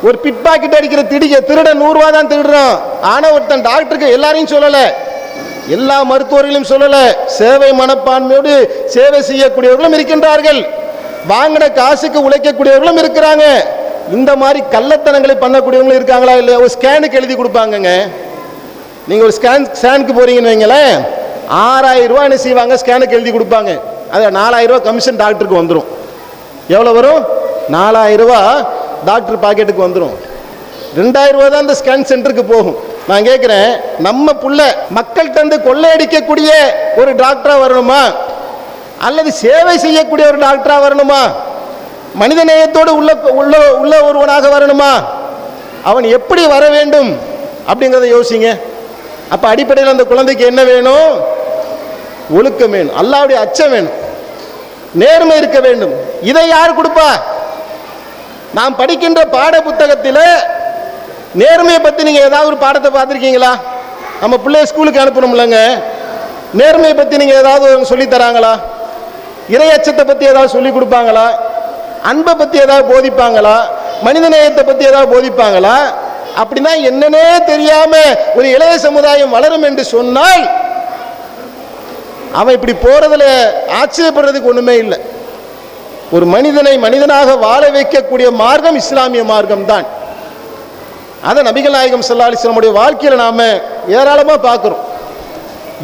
ஒரு பிட் பாக்கெட் அடிக்கிற திருட 100 ரூபா தான் திருடுறான். ஆனா ஒருத்தன் டாக்டருக்கு எல்லாரையும் சொல்லல, எல்லா மருத்துவர்களையும் சொல்லல, சேவை மனப்பான்மையோடு சேவை செய்யக்கூடியவர்களும் இருக்கின்றார்கள், வாங்கின காசுக்கு உழைக்கக்கூடியவர்களும் இருக்கிறாங்க. இந்த மாதிரி கள்ளத்தனங்களை பண்ணக்கூடியவங்களும் இருக்காங்களா இல்லையா? ஒரு ஸ்கேனுக்கு எழுதி கொடுப்பாங்கங்க. நீங்க ஒரு ஸ்கேனுக்கு போறீங்கன்னு வைங்களேன், 6000 ரூபாய் என்ன செய்வாங்க? ஸ்கேனுக்கு எழுதி கொடுப்பாங்க. அது 4000 ரூபாய் கமிஷன் டாக்டருக்கு வந்துடும். எவ்வளவு வரும்? 4000 ரூபாய் டாக்டர் பாக்கெட்டுக்கு வந்துடும். 2000 ரூபாய் தான் இந்த ஸ்கேன் சென்டருக்கு போகும். நான் கேட்கிறேன், நம்ம புள்ள மக்கள் தந்து கொள்ளையடிக்கக்கூடிய ஒரு டாக்டரா வரணுமா, அல்லது சேவை செய்யக்கூடிய ஒரு டாக்டரா வரணுமா, மனித நேயத்தோடு உள்ள ஒருவனாக வரணுமா? அவன் எப்படி வர வேண்டும் அப்படிங்கிறத யோசிங்க. அப்ப அடிப்படையில் அந்த குழந்தைக்கு என்ன வேணும்? ஒழுக்கம் வேணும், அல்லாஹ்வுடைய அச்சம் வேணும், நேர்மை இருக்க வேண்டும். இதை யார் கொடுப்பா? நாம் படிக்கின்ற பாட புத்தகத்தில் நேர்மையை பற்றி நீங்கள் ஏதாவது ஒரு பாடத்தை பார்த்துருக்கீங்களா? நம்ம பிள்ளைய ஸ்கூலுக்கு அனுப்பணும்லங்க, நேர்மையை பற்றி நீங்கள் ஏதாவது சொல்லித்தராங்களா? இறையச்சத்தை பத்தி ஏதாவது சொல்லி கொடுப்பாங்களா? அன்பை பத்தி ஏதாவது போதிப்பாங்களா? மனிதநேயத்தை பத்தி ஏதாவது போதிப்பாங்களா? அப்படின்னா என்னன்னே தெரியாம ஒரு இளைய சமுதாயம் வளரும் என்று சொன்னால் அவன் இப்படி போறதுல ஆச்சரியப்படுறதுக்கு ஒண்ணுமே இல்லை. ஒரு மனிதனை மனிதனாக வாழ வைக்கக்கூடிய மார்க்கம் இஸ்லாமிய மார்க்கம் தான். அதை நபிகள் நாயகம் ஸல்லல்லாஹு அலைஹி வஸல்லம் வாழ்க்கையில நாம ஏராளமா பார்க்கிறோம்.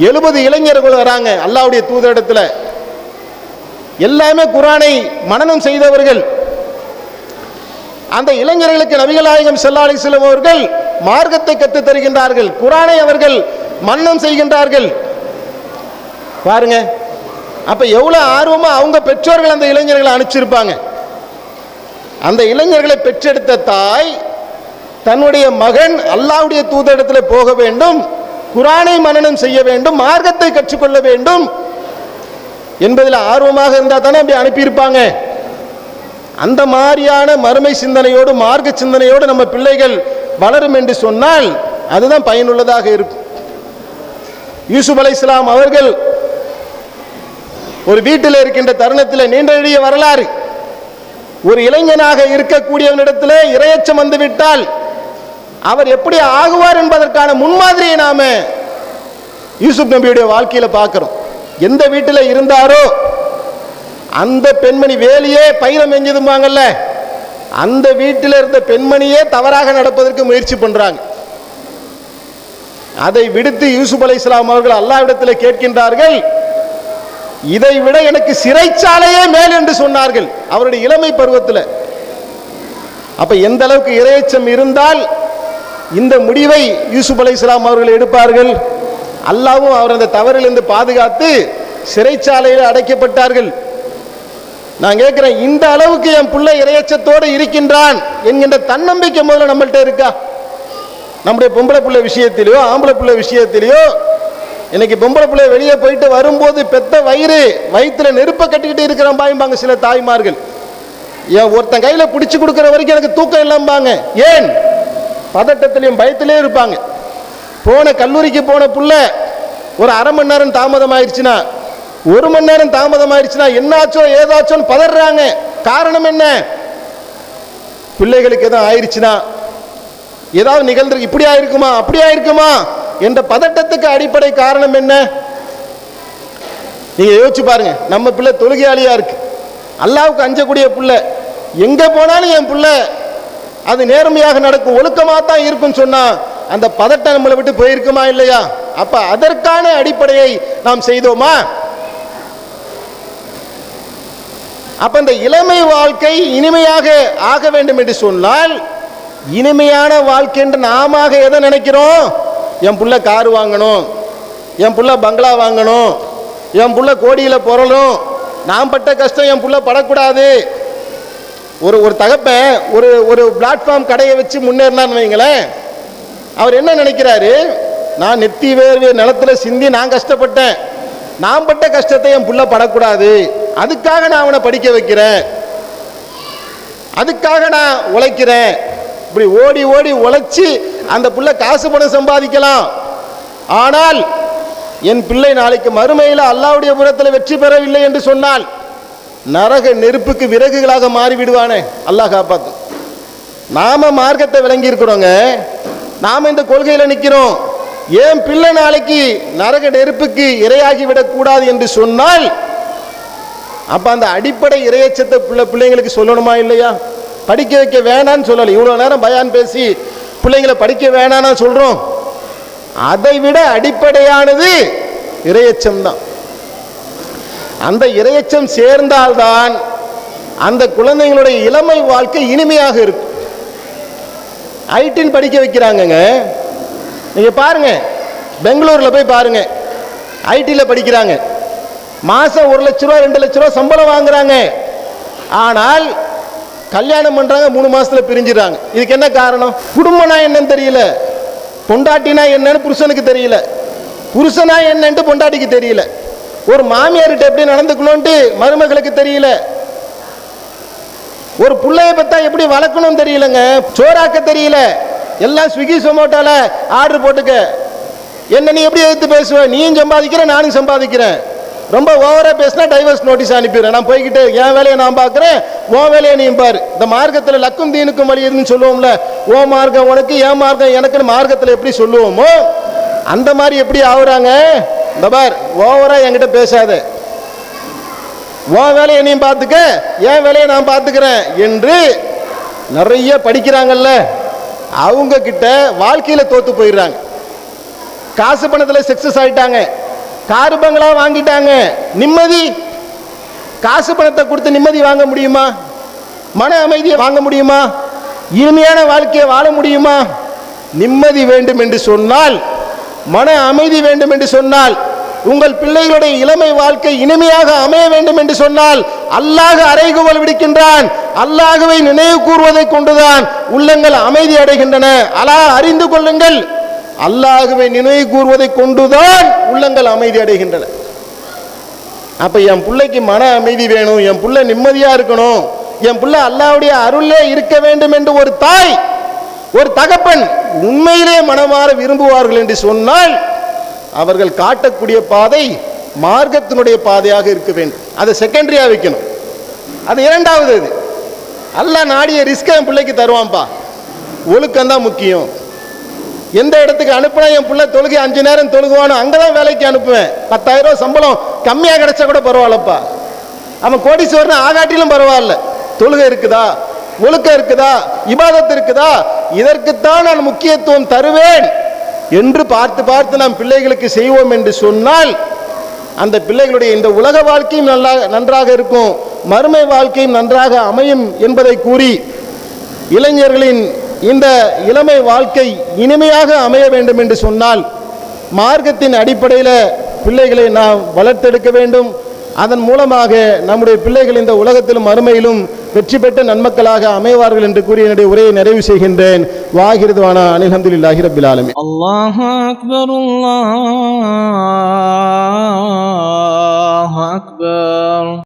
70 இளைஞர்கள் வராங்க அல்லாஹ்வுடைய தூதரிடத்துல. எல்லாமே குர்ஆனை மனனம் செய்தவர்கள். அந்த இளைஞர்களுக்கு நபிகள் நாயகம் ஸல்லல்லாஹு அலைஹி வஸல்லம் அவர்கள் மார்க்கத்தை கற்றுத் தருகின்றார்கள், குர்ஆனை அவர்கள் மனனம் செய்கின்றார்கள். பாருங்க, அப்ப எவ்வளவு ஆர்வமா அவங்க பெற்றோர்கள் அந்த இளைஞர்களை அனுப்பிச்சிருப்பாங்க. அந்த இளைஞர்களை பெற்றெடுத்த தாய் தன்னுடைய மகன் அல்லாஹ்வுடைய தூதரிடத்தில் போக வேண்டும், குர்ஆனை மனனம் செய்ய வேண்டும், மார்க்கத்தை கற்றுக்கொள்ள வேண்டும் என்பதில் ஆர்வமாக இருந்தால் தானே அப்படி அனுப்பியிருப்பாங்க. அந்த மாதிரியான மறுமை சிந்தனையோடு மார்க்க சிந்தனையோடு நம்ம பிள்ளைகள் வளரும் என்று சொன்னால் அதுதான் பயனுள்ளதாக இருக்கும். யூசுப் அலைஹிஸ்ஸலாம் அவர்கள் ஒரு வீட்டில் இருக்கின்ற தருணத்தில் நீண்ட நெடிய வரலாறு. ஒரு இளைஞனாக இருக்கக்கூடியவனிடத்தில் இரையச்சம் வந்துவிட்டால் அவர் எப்படி ஆகுவார் என்பதற்கான முன்மாதிரியை நாம யூசுப் நபியுடைய வாழ்க்கையில பார்க்கிறோம். எந்த வீட்டில் இருந்தாரோ அந்த பெண்மணி வேலையே பயிரம் எஞ்சதுமாங்கல்ல, அந்த வீட்டில் இருந்த பெண்மணியே தவறாக நடப்பதற்கு முயற்சி பண்றாங்க. அதை விடுத்து யூசுப் அலைஹிஸ்ஸலாம் அவர்கள் அல்லாஹ்விடத்தில் கேட்கின்றார்கள், இதை விட எனக்கு சிறைச்சாலையே மேல் என்று சொன்னார்கள் அவருடைய இளமை பருவத்தில். அப்ப எந்த அளவுக்கு இரையச்சம் இருந்தால் இந்த முடிவை யூசுப் அலைஹிஸ்ஸலாம் அவர்கள் எடுப்பார்கள். அல்லாஹ்வும் அவர் அந்த தவறிலிருந்து பாதுகாத்து சிறைச்சாலையில் அடைக்கப்பட்டார்கள். நான் கேட்கிறேன், இந்த அளவுக்கு என் பிள்ளை இரையச்சத்தோடு இருக்கின்றான் என்கின்ற தன்னம்பிக்கை முதல்ல நம்மள்கிட்ட இருக்கா? நம்முடைய பொம்பளை பிள்ளை விஷயத்திலேயோ ஆம்பளை பிள்ளை விஷயத்திலேயோ, இன்னைக்கு பொம்பளை பிள்ளை வெளியே போயிட்டு வரும்போது பெத்த வயிற்றுல நெருப்பை கட்டிக்கிட்டு இருக்கிறான் பாயும்பாங்க சில தாய்மார்கள். ஏன் ஒருத்தன் கையில பிடிச்சு கொடுக்கிற வரைக்கும் எனக்கு தூக்கம் இல்லாம்பாங்க. ஏன்? பதட்டத்திலையும் பயத்திலையும் இருப்பாங்க. போன கல்லூரிக்கு போன புள்ள ஒரு அரை மணி நேரம் தாமதம் ஆயிடுச்சுன்னா, 1 மணி நேரம் தாமதம் ஆயிடுச்சுன்னா என்னாச்சோ ஏதாச்சோன்னு பதறாங்க. காரணம் என்ன? பிள்ளைகளுக்கு எதாவது ஆயிடுச்சுன்னா, ஏதாவது நிகழ்ந்து இப்படி ஆயிருக்குமா அப்படி ஆயிருக்குமா என்ற பதட்டத்துக்கு அடிப்படை காரணம் என்ன? நீங்க யோசிச்சு பாருங்க. நம்ம பிள்ளை தொழுகையாளியா இருக்கு, அல்லாஹ்வுக்கு அஞ்சக்கூடிய பிள்ளை, எங்க போனாலும் என் பிள்ளை அது நேர்மையாக நடக்கும், ஒழுக்கமாக தான் இருக்குன்னு சொன்னா அந்த பதட்டம் நம்மளை விட்டு போயிருக்குமா இல்லையா? அப்ப அதற்கான அடிப்படையை நாம் செய்தோமா? அப்ப இந்த இளமை வாழ்க்கை இனிமையாக ஆக வேண்டும் என்று சொன்னால், இனிமையான வாழ்க்கை என்று நாம எதை நினைக்கிறோம்? என் புள்ள கார் வாங்கணும், என் புள்ள பங்களா வாங்கணும், என் புள்ள கோடியில பொருளும், நான் பட்ட கஷ்டம் என் புள்ள படக்கூடாது. ஒரு தகப்பன் ஒரு பிளாட்ஃபார்ம் கடையை வச்சு முன்னேறினான்னு வைங்களேன், அவர் என்ன நினைக்கிறாரு? நான் நெத்தி வேர்வை நிலத்துல சிந்தி நான் கஷ்டப்பட்டேன், நான் பட்ட கஷ்டத்தை என் புள்ள படக்கூடாது, அதுக்காக நான் அவனை படிக்க வைக்கிறேன், அதுக்காக நான் உழைக்கிறேன். இப்படி ஓடி ஓடி உழைச்சி அந்த புள்ள காசு பணம் சம்பாதிக்கலாம். ஆனால் என் பிள்ளை நாளைக்கு மறுமையில் அல்லாஹ்வுடைய புறத்தில் வெற்றி பெறவில்லை என்று சொன்னால் நரக நெருப்புக்கு விறகுகளாக மாறிவிடுவானே. அல்லாஹ் காப்பாத்து. நாம மார்க்கத்தை விளங்கி இருக்கிறோங்க, நாம இந்த கொள்கையில நிற்கிறோம். என் பிள்ளை நாளைக்கு நரக நெருப்புக்கு இரையாகி விடக்கூடாது என்று சொன்னால் அப்ப அந்த அடிப்படை இரையச்சத்தை பிள்ளைங்களுக்கு சொல்லணுமா இல்லையா? படிக்க வைக்க வேணான்னு சொல்லலை. இவ்வளவு நேரம் பயான் பேசி பிள்ளைங்களை படிக்க வேணான்னு சொல்றோம். அதை விட அடிப்படையானது இரையச்சம் தான். அந்த இரையச்சம் சேர்ந்தால்தான் அந்த குழந்தைங்களுடைய இளமை வாழ்க்கை இனிமையாக இருக்கும். ஐடின்னு படிக்க வைக்கிறாங்கங்க. நீங்க பாருங்க, பெங்களூர்ல போய் பாருங்க, ஐடில படிக்கிறாங்க. மாசம் 1 லட்ச ரூபா 2 லட்ச ரூபா சம்பளம் வாங்குறாங்க. ஆனால் கல்யாணம் பண்றாங்க, 3 மாசத்துல பிரிஞ்சிடறாங்க. இதுக்கு என்ன காரணம்? குடும்பம்னா என்னன்னு தெரியல, பொண்டாட்டினா என்னன்னு புருஷனுக்கு தெரியல, புருஷனா என்னன்னு பொண்டாட்டிக்கு தெரியல, ஒரு மாமியார்கிட்ட எப்படி நடந்துக்கணும்ட்டு மருமகளுக்கு தெரியல, ஒரு பிள்ளைய பத்தா எப்படி வளர்க்கணும் தெரியலங்க, சோறாக்க தெரியல. எல்லாம் ஸ்விக்கி சொமோட்டோல ஆர்டர் போட்டுக்க. என்ன நீ எப்படி எதிர்த்து பேசுவ? நீயும் சம்பாதிக்கிற நானும் சம்பாதிக்கிறேன். ரொம்ப ஓவரா பேசினா டைவர்ஸ் நோட்டீஸ் அனுப்பிடுறேன், நான் போய்கிட்டு என் வேலையை நான் பார்க்குறேன், உன் வேலையை நீ பாரு. இந்த மார்க்கத்தில் லக்கும் தீனுக்கும் வழி எதுன்னு சொல்லுவோம்ல, ஓ மார்க்கம் உனக்கு என் மார்க்கம் எனக்குன்னு மார்க்கத்தில் எப்படி சொல்லுவோமோ அந்த மாதிரி எப்படி ஆகுறாங்க. இந்த பார், ஓவரா என்கிட்ட பேசாத, உன் வேலையை நீ பார்த்துக்க, என் வேலையை நான் பார்த்துக்கிறேன் என்று நிறைய படிக்கிறாங்கல்ல, அவங்க கிட்ட வாழ்க்கையில தோத்து போயிடுறாங்க. காசு பணத்தில் சக்சஸ் ஆயிட்டாங்க, காரு பங்களா வாங்கிட்டாங்க, நிம்மதி, காசு பணத்தை கொடுத்து நிம்மதி வாங்க முடியுமா? மன அமைதியை வாங்க முடியுமா? இனிமையான வாழ்க்கையை வாழ முடியுமா? நிம்மதி வேண்டும் என்று சொன்னால், மன அமைதி வேண்டும் என்று சொன்னால், உங்கள் பிள்ளைகளுடைய இளமை வாழ்க்கை இனிமையாக அமைய வேண்டும் என்று சொன்னால் அல்லாஹ் அறைகூவல் விடுக்கின்றான். அல்லாஹ்வை நினைவு கூறுவதை கொண்டுதான் உள்ளங்கள் அமைதி அடைகின்றன. அலா அறிந்து கொள்ளுங்கள், அல்லாஹ்வை நினைவு கூறுவதை கொண்டுதான் உள்ளங்கள் அமைதி அடைகின்றன. அப்ப என் பிள்ளைக்கு மன அமைதி வேணும், என் பிள்ளை நிம்மதியா இருக்கணும், என் பிள்ளை அல்லாஹ்வுடைய அருளே இருக்க வேண்டும் என்று ஒரு தாய் ஒரு தகப்பன் உண்மையிலே மனமாற விரும்புவார்கள் என்று சொன்னால் அவர்கள் காட்டக்கூடிய பாதை மார்க்கத்தினுடைய பாதையாக இருக்க வேண்டும். அதை செகண்டரியா வைக்கணும், அது இரண்டாவது. அது அல்லாஹ் நாடிய ரிஸ்க் என் பிள்ளைக்கு தருவான்ப்பா, ஒழுக்கம் தான் முக்கியம். எந்த இடத்துக்கு அனுப்புனா என் பிள்ளை தொழுகை 5 நேரம் தொழுகுவானோ அங்கதான் வேலைக்கு அனுப்புவேன். 10,000 ரூபாய் சம்பளம் கம்மியா கிடைச்சா கூட பரவாயில்லப்பா, அவன் கோடீஸ்வரன் ஆகாட்டிலும் பரவாயில்ல, தொழுகை இருக்குதா, ஒழுக்கம் இருக்குதா, இபாதத் இருக்குதா, இதற்குத்தான் நான் முக்கியத்துவம் தருவேன் என்று பார்த்து பார்த்து நாம் பிள்ளைகளுக்கு செய்வோம் என்று சொன்னால் அந்த பிள்ளைகளுடைய இந்த உலக வாழ்க்கையும் நன்றாக இருக்கும், மறுமை வாழ்க்கையும் நன்றாக அமையும் என்பதை கூறி, இளைஞர்களின் இந்த இளமை வாழ்க்கை இனிமையாக அமைய வேண்டும் என்று சொன்னால் மார்க்கத்தின் அடிப்படையில் பிள்ளைகளை நாம் வளர்த்தெடுக்க வேண்டும். அதன் மூலமாக நம்முடைய பிள்ளைகள் இந்த உலகத்திலும் மறுமையிலும் வெற்றி பெற்ற நன்மக்களாக அமைவார்கள் என்று கூறி என்னுடைய உரையை நிறைவு செய்கின்றேன். வாஹிருதுவானா அனில் ஹம்துலில்லாஹி ரப்பில் ஆலமீன். அல்லாஹு அக்பர், அல்லாஹ்